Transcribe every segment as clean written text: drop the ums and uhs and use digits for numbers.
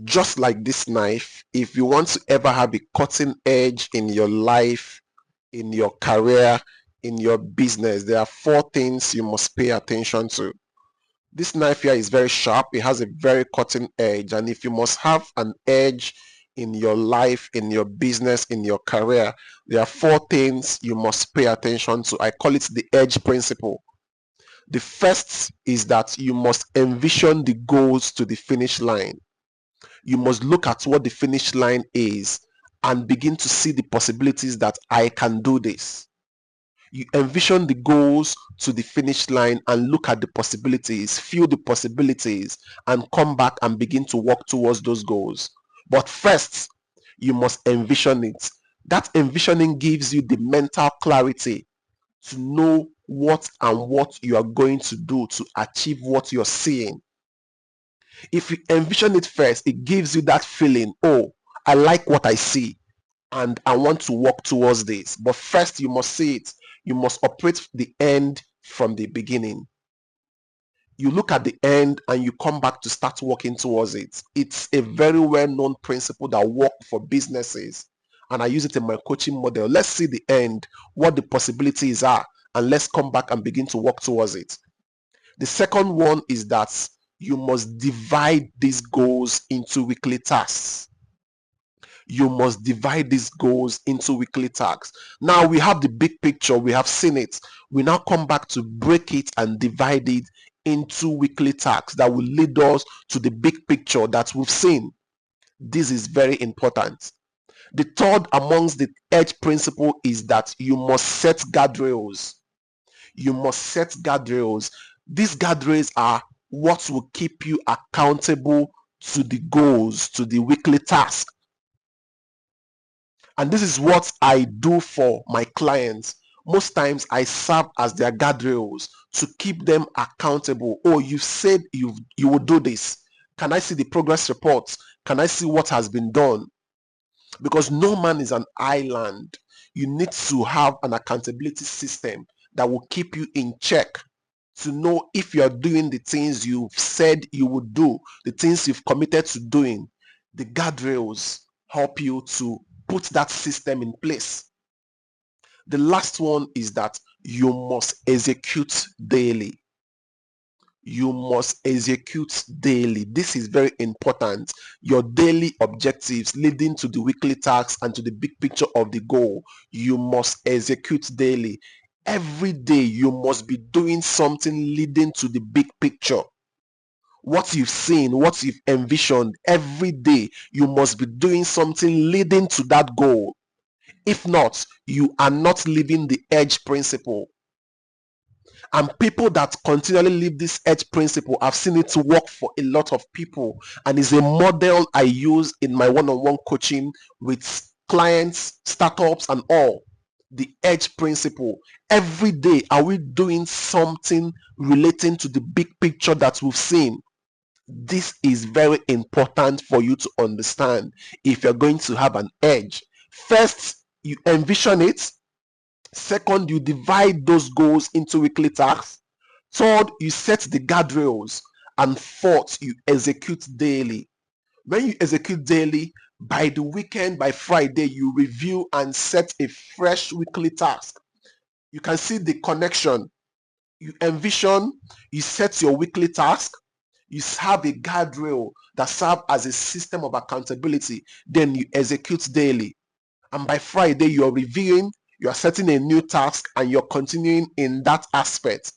Just like this knife, if you want to ever have a cutting edge in your life, in your career, in your business, there are four things you must pay attention to. This knife here is very sharp. It has a very cutting edge. And if you must have an edge in your life, in your business, in your career, there are four things you must pay attention to. I call it the edge principle. The first is that you must envision the goals to the finish line. You must look at what the finish line is and begin to see the possibilities that I can do this. You envision the goals to the finish line and look at the possibilities, feel the possibilities, and come back and begin to work towards those goals. But first, you must envision it. That envisioning gives you the mental clarity to know what you are going to do to achieve what you're seeing. If you envision it first, it gives you that feeling, oh, I like what I see and I want to work towards this. But first, you must see it. You must operate the end from the beginning. You look at the end and you come back to start working towards it. It's a very well-known principle that works for businesses, and I use it in my coaching model. Let's see the end, what the possibilities are, and let's come back and begin to work towards it. The second one is that you must divide these goals into weekly tasks. You must divide these goals into weekly tasks. Now we have the big picture, we have seen it. We now come back to break it and divide it into weekly tasks that will lead us to the big picture that we've seen. This is very important. The third amongst the edge principle is that you must set guardrails. You must set guardrails. These guardrails are what will keep you accountable to the goals, to the weekly task. And this is what I do for my clients. Most times I serve as their guardrails to keep them accountable. Oh, you said you will do this. Can I see the progress reports? Can I see what has been done? Because no man is an island. You need to have an accountability system that will keep you in check to know if you are doing the things you've said you would do, the things you've committed to doing. The guardrails help you to put that system in place. The last one is that you must execute daily. You must execute daily. This is very important. Your daily objectives leading to the weekly tasks and to the big picture of the goal, you must execute daily. Every day you must be doing something leading to the big picture. What you've seen, what you've envisioned, every day you must be doing something leading to that goal. If not, you are not living the edge principle. And people that continually live this edge principle, I've seen it work for a lot of people, and is a model I use in my one-on-one coaching with clients, startups, and all. The edge principle. Every day, are we doing something relating to the big picture that we've seen? This is very important for you to understand if you're going to have an edge. First, you envision it. Second, you divide those goals into weekly tasks. Third, you set the guardrails. And fourth, you execute daily. When you execute daily, by the weekend, by Friday, you review and set a fresh weekly task. You can see the connection. You envision, you set your weekly task, you have a guardrail that serves as a system of accountability, then you execute daily. And by Friday, you're reviewing, you're setting a new task, and you're continuing in that aspect.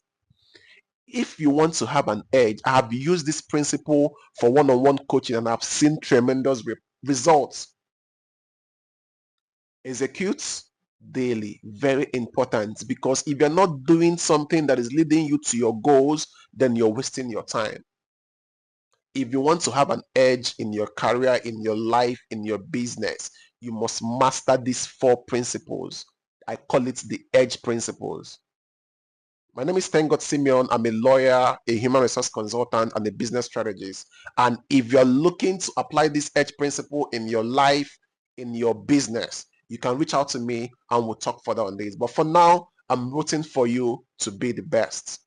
If you want to have an edge, I have used this principle for one-on-one coaching and I've seen tremendous results. Execute daily, very important, because if you're not doing something that is leading you to your goals, then you're wasting your time. If you want to have an edge in your career, in your life, in your business, you must master these four principles. I call it the edge principles. My name is Tengot Simeon. I'm a lawyer, a human resource consultant, and a business strategist. And if you're looking to apply this edge principle in your life, in your business, you can reach out to me and we'll talk further on this. But for now, I'm rooting for you to be the best.